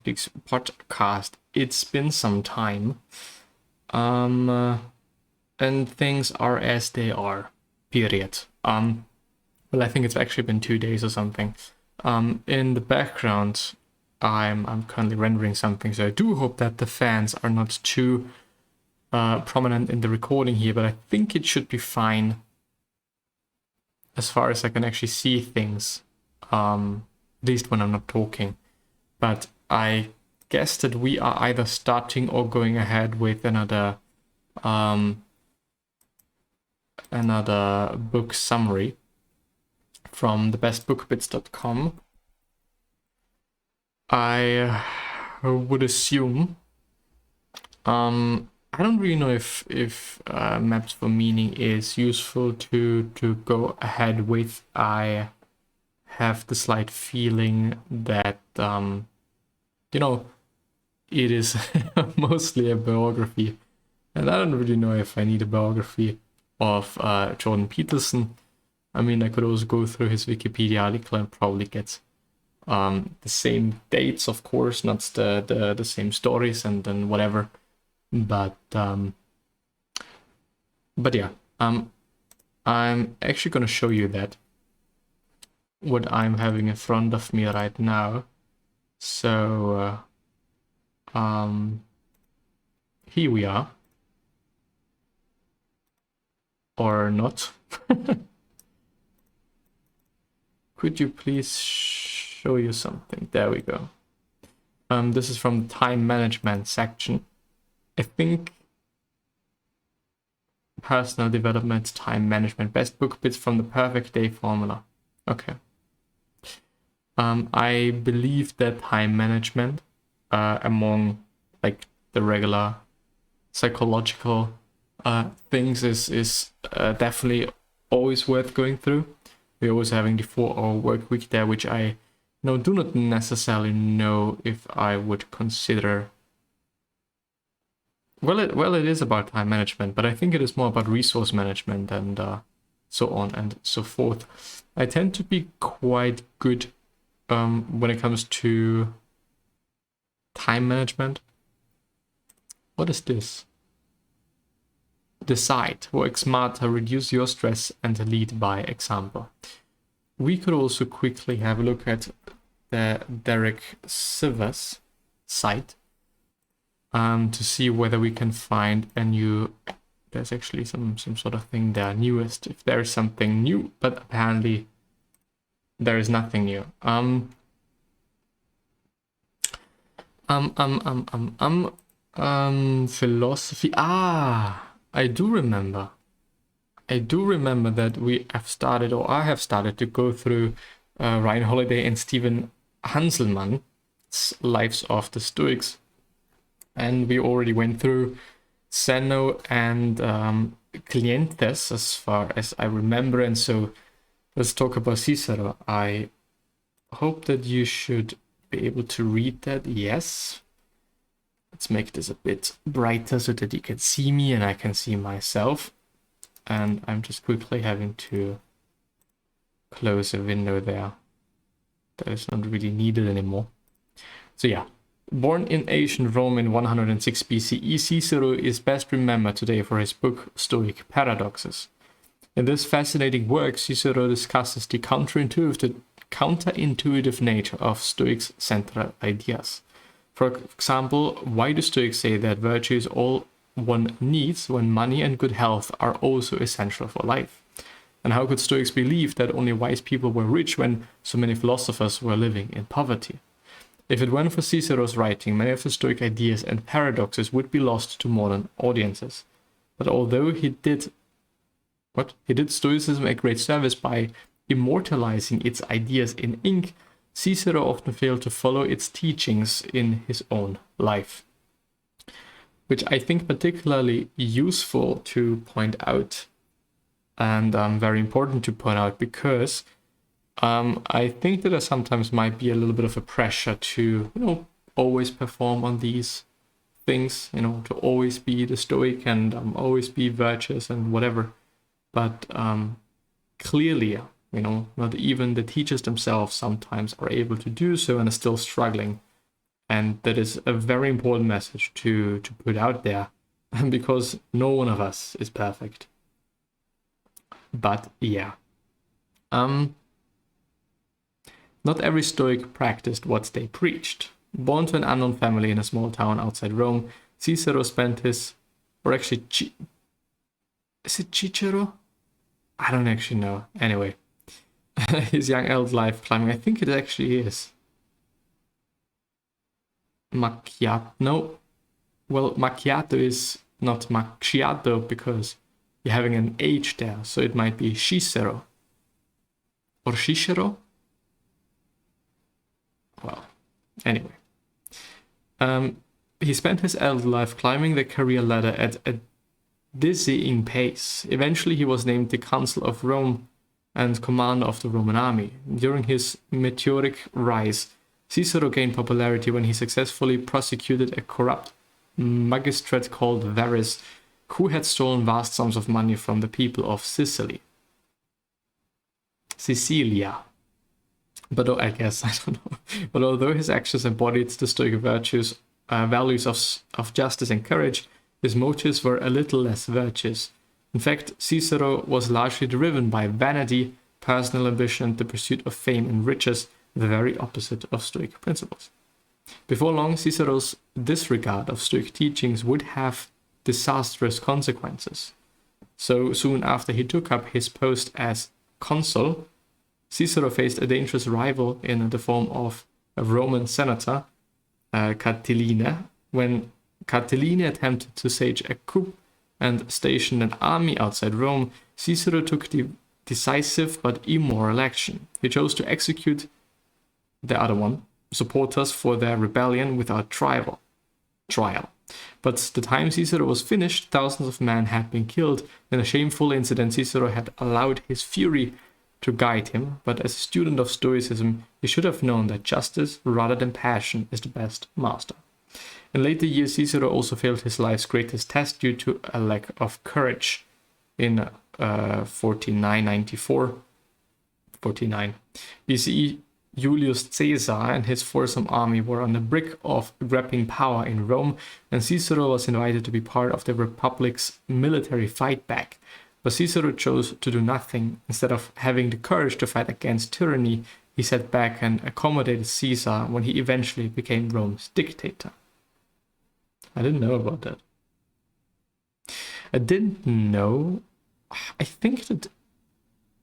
Stoics podcast. It's been some time. And things are as they are. Period. Well, I think it's actually been 2 days or something. In the background, I'm currently rendering something, so I do hope that the fans are not too prominent in the recording here, but I think it should be fine as far as I can actually see things, at least when I'm not talking. But I guess that we are either starting or going ahead with another book summary from thebestbookbits.com. I would assume. I don't really know if Maps for Meaning is useful to go ahead with. I have the slight feeling that it is mostly a biography, and I don't really know if I need a biography of Jordan Peterson. I mean, I could also go through his Wikipedia article and probably get the same dates, of course, not the same stories and then whatever. But yeah, I'm actually going to show you that what I'm having in front of me right now. So here we are, or not. Could you please show you something? There we go. This is from the time management section. I think personal development, time management, best book bits from the perfect day formula. Okay. I believe that time management, among like the regular psychological things, is definitely always worth going through. We're always having the 4-hour work week there, which I do not necessarily know if I would consider. Well, it is about time management, but I think it is more about resource management and so on and so forth. I tend to be quite good when it comes to time management. What is this? Decide, work smarter, reduce your stress, and lead by example. We could also quickly have a look at the Derek Sivers site to see whether we can find a new. There's actually some sort of thing there, newest, if there is something new, but apparently there is nothing new. Philosophy. I do remember that we have started, or I have started to go through Ryan Holiday and Stephen Hanselman's Lives of the Stoics. And we already went through Zeno and Clientes, as far as I remember. And so let's talk about Cicero. I hope that you should be able to read that. Yes. Let's make this a bit brighter so that you can see me and I can see myself. And I'm just quickly having to close a window there. That is not really needed anymore. So yeah. Born in ancient Rome in 106 BCE, Cicero is best remembered today for his book Stoic Paradoxes. In this fascinating work, Cicero discusses the counterintuitive nature of Stoics' central ideas. For example, why do Stoics say that virtue is all one needs when money and good health are also essential for life? And how could Stoics believe that only wise people were rich when so many philosophers were living in poverty? If it weren't for Cicero's writing, many of the Stoic ideas and paradoxes would be lost to modern audiences. But although he did Stoicism a great service by immortalizing its ideas in ink, Cicero often failed to follow its teachings in his own life. Which I think particularly useful to point out, and very important to point out, because I think that there sometimes might be a little bit of a pressure to, always perform on these things, to always be the Stoic and always be virtuous and whatever. But clearly, not even the teachers themselves sometimes are able to do so and are still struggling. And that is a very important message to put out there, because no one of us is perfect. But yeah. Not every Stoic practiced what they preached. Born to an unknown family in a small town outside Rome, Cicero spent his, or actually, is it Cicero? I don't actually know. Anyway, his young adult life climbing. I think it actually is. Macchiato. No. Well, macchiato is not macchiato because you're having an H there, so it might be Cicero. Or Cicero? Well, anyway. He spent his adult life climbing the career ladder at a dizzying pace. Eventually, he was named the Consul of Rome and commander of the Roman army. During his meteoric rise, Cicero gained popularity when he successfully prosecuted a corrupt magistrate called Varus, who had stolen vast sums of money from the people of Sicilia. But I guess, I don't know. But although his actions embodied the Stoic virtues, values of justice and courage, his motives were a little less virtuous. In fact, Cicero was largely driven by vanity, personal ambition, and the pursuit of fame and riches, the very opposite of Stoic principles. Before long, Cicero's disregard of Stoic teachings would have disastrous consequences. So soon after he took up his post as consul, Cicero faced a dangerous rival in the form of a Roman senator, Catiline. When Catiline attempted to stage a coup and stationed an army outside Rome, Cicero took the decisive but immoral action. He chose to execute the other one, supporters for their rebellion, without trial. But the time Cicero was finished, thousands of men had been killed. In a shameful incident, Cicero had allowed his fury to guide him, but as a student of Stoicism, he should have known that justice rather than passion is the best master. In later years, Cicero also failed his life's greatest test due to a lack of courage. In 49 BCE, Julius Caesar and his fearsome army were on the brink of grabbing power in Rome, and Cicero was invited to be part of the Republic's military fight back. But Cicero chose to do nothing. Instead of having the courage to fight against tyranny, he sat back and accommodated Caesar when he eventually became Rome's dictator. I didn't know about that. I didn't know. I think that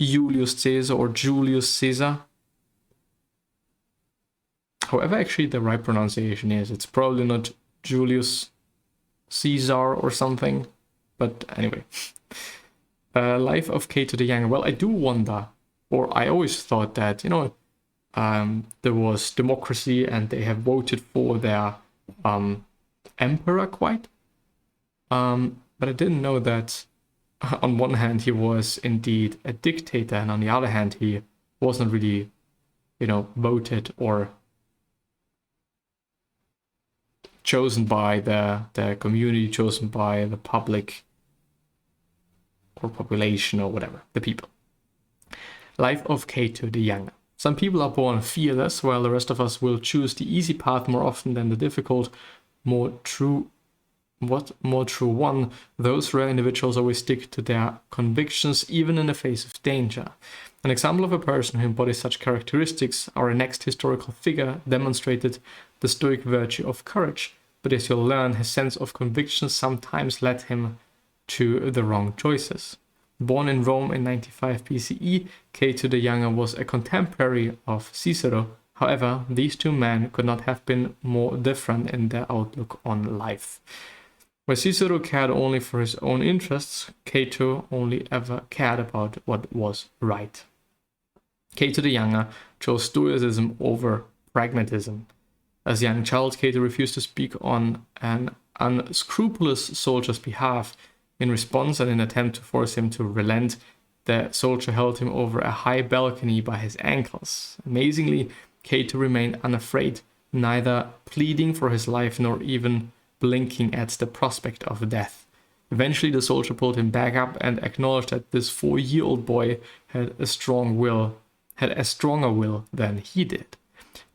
Julius Caesar or Julius Caesar, however actually the right pronunciation is, it's probably not Julius Caesar or something, but anyway. Life of Cato the Younger. Well, I do wonder, or I always thought that, there was democracy and they have voted for their emperor quite. But I didn't know that on one hand he was indeed a dictator, and on the other hand he wasn't really, voted or chosen by the community, chosen by the public or population or whatever, the people. Life of Cato the Younger. Some people are born fearless, while the rest of us will choose the easy path more often than the difficult, more true one. Those rare individuals always stick to their convictions even in the face of danger. An example of a person who embodies such characteristics, our next historical figure, demonstrated the Stoic virtue of courage, but as you'll learn, his sense of conviction sometimes led him to the wrong choices. Born in Rome in 95 BCE, Cato the Younger was a contemporary of Cicero. However, these two men could not have been more different in their outlook on life. Where Cicero cared only for his own interests, Cato only ever cared about what was right. Cato the Younger chose Stoicism over pragmatism. As a young child, Cato refused to speak on an unscrupulous soldier's behalf. In response, and in an attempt to force him to relent, the soldier held him over a high balcony by his ankles. Amazingly, Cato remained unafraid, neither pleading for his life nor even blinking at the prospect of death. Eventually, the soldier pulled him back up and acknowledged that this 4-year-old boy had a stronger will than he did.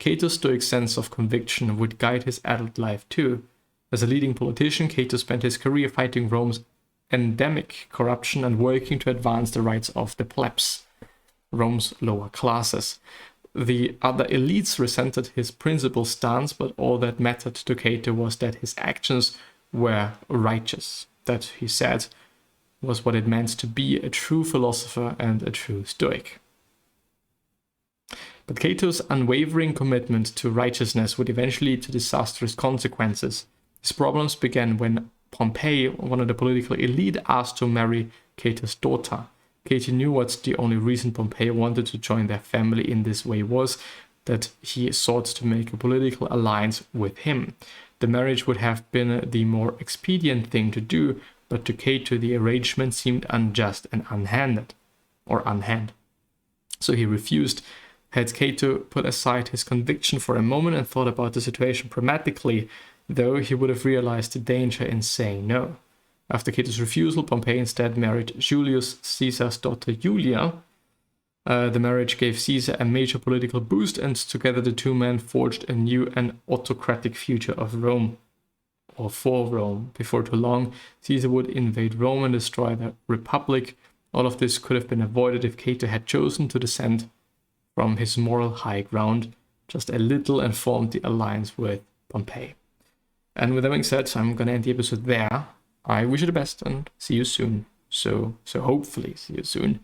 Cato's Stoic sense of conviction would guide his adult life too. As a leading politician, Cato spent his career fighting Rome's endemic corruption and working to advance the rights of the plebs, Rome's lower classes. The other elites resented his principled stance, but all that mattered to Cato was that his actions were righteous. That, he said, was what it meant to be a true philosopher and a true Stoic. But Cato's unwavering commitment to righteousness would eventually lead to disastrous consequences. His problems began when Pompey, one of the political elite, asked to marry Cato's daughter. Cato knew what the only reason Pompey wanted to join their family in this way was, that he sought to make a political alliance with him. The marriage would have been the more expedient thing to do, but to Cato the arrangement seemed unjust and unhand. So he refused. Had Cato put aside his conviction for a moment and thought about the situation pragmatically, though, he would have realized the danger in saying no. After Cato's refusal, Pompey instead married Julius Caesar's daughter Julia. The marriage gave Caesar a major political boost, and together the two men forged a new and autocratic future of Rome, or for Rome. Before too long, Caesar would invade Rome and destroy the Republic. All of this could have been avoided if Cato had chosen to descend from his moral high ground just a little and formed the alliance with Pompey. And with that being said, I'm going to end the episode there. I wish you the best and see you soon. So hopefully see you soon.